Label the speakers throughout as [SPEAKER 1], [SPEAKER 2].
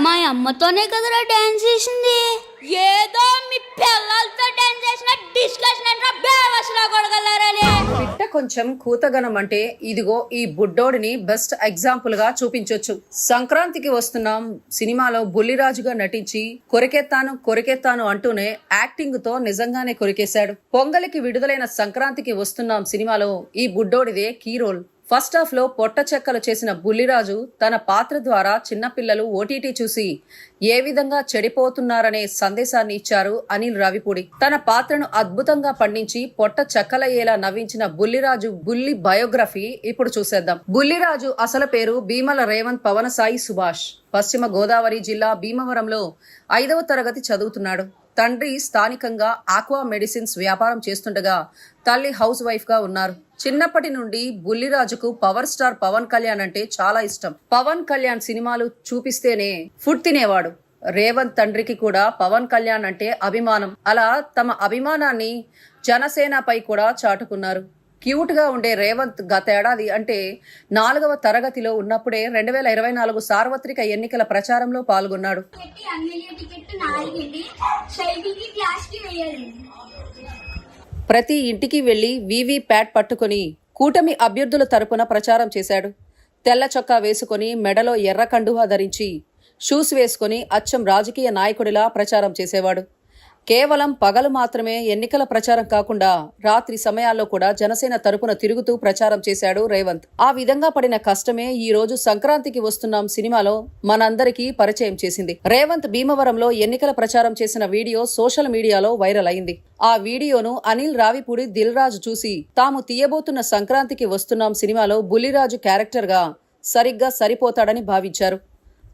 [SPEAKER 1] మా అమ్మతోనే కదరా డాన్స్ చేసింది. ఏదో మీ పిల్లలతో డాన్స్ చేసిన డిస్కషన్ అంటే బేవసలా కొడగలరని.
[SPEAKER 2] బిడ్డ కొంచెం కూతగనం అంటే ఇదిగో ఈ బుడ్డోడిని బెస్ట్ ఎగ్జాంపుల్ గా చూపించొచ్చు. సంక్రాంతికి వస్తున్నాం సినిమాలో బుల్లిరాజుగా నటించి కొరికెత్తాను అంటూనే యాక్టింగ్ తో నిజంగానే కొరికేశాడు. పొంగలికి విడుదలైన సంక్రాంతికి వస్తున్నాం సినిమాలో ఈ బుడ్డోడిదే కీ రోల్. ఫస్ట్ హాఫ్ లో పొట్ట చెక్కలు చేసిన బుల్లిరాజు తన పాత్ర ద్వారా చిన్నపిల్లలు ఓటీటీ చూసి ఏ విధంగా చెడిపోతున్నారనే సందేశాన్ని ఇచ్చారు అనిల్ రావిపూడి. తన పాత్రను అద్భుతంగా పండించి పొట్ట చెక్కలయ్యేలా నవ్వించిన బుల్లిరాజు బుల్లి బయోగ్రఫీ ఇప్పుడు చూసేద్దాం. బుల్లిరాజు అసలు పేరు భీమల రేవంత్ పవనసాయి సుభాష్. పశ్చిమ గోదావరి జిల్లా భీమవరంలో 5వ తరగతి చదువుతున్నాడు. తండ్రి స్థానికంగా ఆక్వా మెడిసిన్స్ వ్యాపారం చేస్తుండగా తల్లి హౌస్ వైఫ్ గా ఉన్నారు. చిన్నప్పటి నుండి బుల్లిరాజుకు పవర్ స్టార్ పవన్ కళ్యాణ్ అంటే చాలా ఇష్టం. పవన్ కళ్యాణ్ సినిమాలు చూపిస్తేనే ఫుడ్ తినేవాడు. రేవంత్ తండ్రికి కూడా పవన్ కళ్యాణ్ అంటే అభిమానం. అలా తమ అభిమానాన్ని జనసేనపై కూడా చాటుకున్నారు. క్యూట్ గా ఉండే రేవంత్ గతేడాది అంటే 4వ తరగతిలో ఉన్నప్పుడే 2024 సార్వత్రిక ఎన్నికల ప్రచారంలో పాల్గొన్నాడు. ప్రతి ఇంటికి వెళ్లి వీవీ ప్యాట్ పట్టుకుని కూటమి అభ్యర్థుల తరపున ప్రచారం చేశాడు. తెల్ల చొక్కా వేసుకుని మెడలో ఎర్ర కండువా ధరించి షూస్ వేసుకుని అచ్చం రాజకీయ నాయకుడిలా ప్రచారం చేసేవాడు. కేవలం పగలు మాత్రమే ఎన్నికల ప్రచారం కాకుండా రాత్రి సమయాల్లో కూడా జనసేన తరపున తిరుగుతూ ప్రచారం చేశాడు రేవంత్. ఆ విధంగా పడిన కష్టమే ఈ రోజు సంక్రాంతికి వస్తున్నాం సినిమాలో మనందరికీ పరిచయం చేసింది. రేవంత్ భీమవరంలో ఎన్నికల ప్రచారం చేసిన వీడియో సోషల్ మీడియాలో వైరల్ అయింది. ఆ వీడియోను అనిల్ రావిపూడి దిల్ రాజు చూసి తాము తీయబోతున్న సంక్రాంతికి వస్తున్నాం సినిమాలో బుల్లిరాజు క్యారెక్టర్ గా సరిగ్గా సరిపోతాడని భావించారు.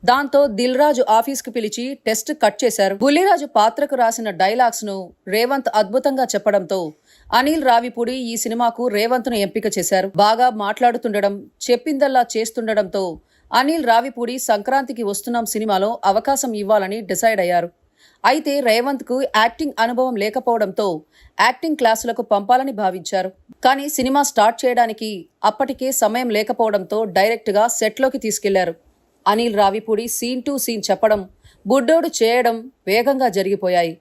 [SPEAKER 2] దాంతో దిల్ రాజు ఆఫీస్కు పిలిచి టెస్ట్ కట్ చేశారు. బుల్లిరాజు పాత్రకు రాసిన డైలాగ్స్ ను రేవంత్ అద్భుతంగా చెప్పడంతో అనిల్ రావిపూడి ఈ సినిమాకు రేవంత్ ను ఎంపిక చేశారు. బాగా మాట్లాడుతుండడం, చెప్పిందల్లా చేస్తుండడంతో అనిల్ రావిపూడి సంక్రాంతికి వస్తున్నాం సినిమాలో అవకాశం ఇవ్వాలని డిసైడ్ అయ్యారు. అయితే రేవంత్ కు యాక్టింగ్ అనుభవం లేకపోవడంతో యాక్టింగ్ క్లాసులకు పంపాలని భావించారు. కానీ సినిమా స్టార్ట్ చేయడానికి అప్పటికే సమయం లేకపోవడంతో డైరెక్ట్ గా సెట్లోకి తీసుకెళ్లారు. Anil Ravipudi scene to scene చెప్పడం, బుడ్డోడు చేయడం వేగంగా జరిగిపోయాయి.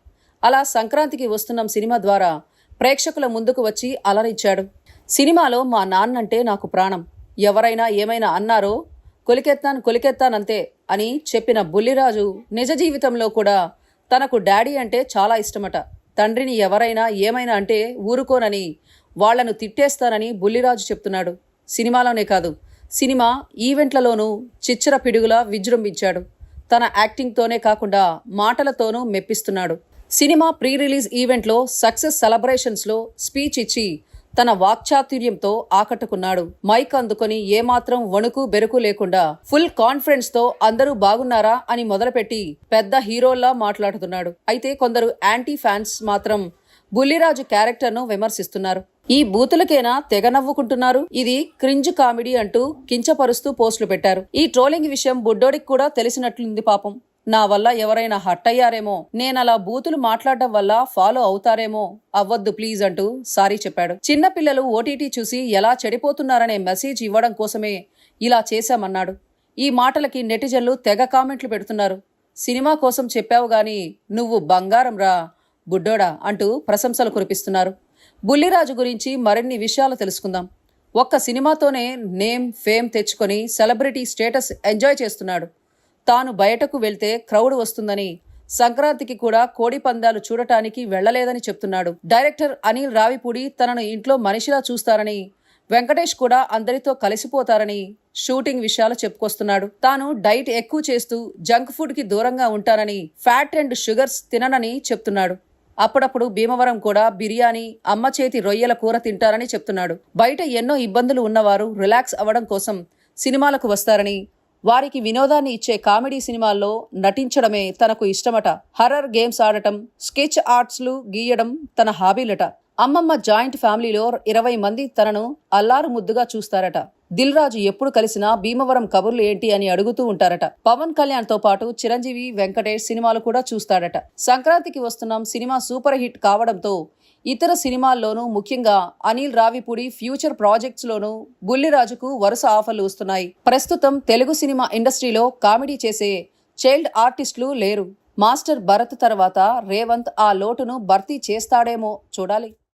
[SPEAKER 2] అలా సంక్రాంతికి వస్తున్నాం సినిమా ద్వారా ప్రేక్షకుల ముందుకు వచ్చి అలరించాడు. సినిమాలో మా నాన్నంటే నాకు ప్రాణం, ఎవరైనా ఏమైనా అన్నారో కొలికెత్తానంతే అని చెప్పిన బుల్లిరాజు నిజ జీవితంలో కూడా తనకు డాడీ అంటే చాలా ఇష్టమట. తండ్రిని ఎవరైనా ఏమైనా అంటే ఊరుకోనని వాళ్లను తిట్టేస్తానని బుల్లిరాజు చెప్తున్నాడు. సినిమాలోనే కాదు, సినిమా ఈవెంట్లలోనూ చిచ్చర పిడుగులా విజృంభించాడు. తన యాక్టింగ్తోనే కాకుండా మాటలతోనూ మెప్పిస్తున్నాడు. సినిమా ప్రీ రిలీజ్ ఈవెంట్లో సక్సెస్ సెలబ్రేషన్స్లో స్పీచ్ ఇచ్చి తన వాక్చాతుర్యంతో ఆకట్టుకున్నాడు. మైక్ అందుకొని ఏమాత్రం వణుకు బెరుకు లేకుండా ఫుల్ కాన్ఫిడెన్స్ తో అందరూ బాగున్నారా అని మొదలుపెట్టి పెద్ద హీరోల్లా మాట్లాడుతున్నాడు. అయితే కొందరు యాంటీ ఫ్యాన్స్ మాత్రం బుల్లిరాజు క్యారెక్టర్ ను విమర్శిస్తున్నారు. ఈ బూతులకేనా తెగ నవ్వుకుంటున్నారు, ఇది క్రింజ్ కామెడీ అంటూ కించపరుస్తూ పోస్టులు పెట్టారు. ఈ ట్రోలింగ్ విషయం బుడ్డోడికి కూడా తెలిసినట్లుంది పాపం. నా వల్ల ఎవరైనా హర్ట్ అయ్యారేమో, నేనలా బూతులు మాట్లాడడం వల్ల ఫాలో అవుతారేమో, అవ్వద్దు ప్లీజ్ అంటూ సారీ చెప్పాడు. చిన్నపిల్లలు ఓటీటీ చూసి ఎలా చెడిపోతున్నారనే మెసేజ్ ఇవ్వడం కోసమే ఇలా చేశామన్నాడు. ఈ మాటలకి నెటిజన్లు తెగ కామెంట్లు పెడుతున్నారు. సినిమా కోసం చెప్పావు గాని నువ్వు బంగారం రా బుడ్డోడా అంటూ ప్రశంసలు కురిపిస్తున్నారు. బుల్లిరాజు గురించి మరిన్ని విషయాలు తెలుసుకుందాం. ఒక్క సినిమాతోనే నేమ్ ఫేమ్ తెచ్చుకొని సెలబ్రిటీ స్టేటస్ ఎంజాయ్ చేస్తున్నాడు. తాను బయటకు వెళ్తే క్రౌడ్ వస్తుందని, సంక్రాంతికి కూడా కోడి పందాలు చూడటానికి వెళ్లలేదని చెప్తున్నాడు. డైరెక్టర్ అనిల్ రావిపూడి తనను ఇంట్లో మనిషిలా చూస్తారని, వెంకటేష్ కూడా అందరితో కలిసిపోతారని షూటింగ్ విషయాలు చెప్పుకొస్తున్నాడు. తాను డైట్ ఎక్కువ చేస్తూ జంక్ ఫుడ్ కి దూరంగా ఉంటానని, ఫ్యాట్ అండ్ షుగర్స్ తిననని చెప్తున్నాడు. అప్పుడప్పుడు భీమవరం కూడా బిర్యానీ, అమ్మ చేతి రొయ్యల కూర తింటారని చెప్తున్నాడు. బయట ఎన్నో ఇబ్బందులు ఉన్నవారు రిలాక్స్ అవ్వడం కోసం సినిమాలకు వస్తారని, వారికి వినోదాన్ని ఇచ్చే కామెడీ సినిమాల్లో నటించడమే తనకు ఇష్టమట. హర్రర్ గేమ్స్ ఆడటం, స్కెచ్ ఆర్ట్స్లు గీయడం తన హాబీలట. అమ్మమ్మ జాయింట్ ఫ్యామిలీలో 20 మంది తనను అల్లారు ముద్దుగా చూస్తారట. దిల్ రాజు ఎప్పుడు కలిసినా భీమవరం కబుర్లు ఏంటి అని అడుగుతూ ఉంటారట. పవన్ కళ్యాణ్ తో పాటు చిరంజీవి, వెంకటేష్ సినిమాలు కూడా చూస్తాడట. సంక్రాంతికి వస్తున్నాం సినిమా సూపర్ హిట్ కావడంతో ఇతర సినిమాల్లోనూ, ముఖ్యంగా అనిల్ రావిపూడి ఫ్యూచర్ ప్రాజెక్ట్స్ లోనూ బుల్లిరాజుకు వరుస ఆఫర్లు వస్తున్నాయి. ప్రస్తుతం తెలుగు సినిమా ఇండస్ట్రీలో కామెడీ చేసే చైల్డ్ ఆర్టిస్టులు లేరు. మాస్టర్ భరత్ తర్వాత రేవంత్ ఆ లోటును భర్తీ చేస్తాడేమో చూడాలి.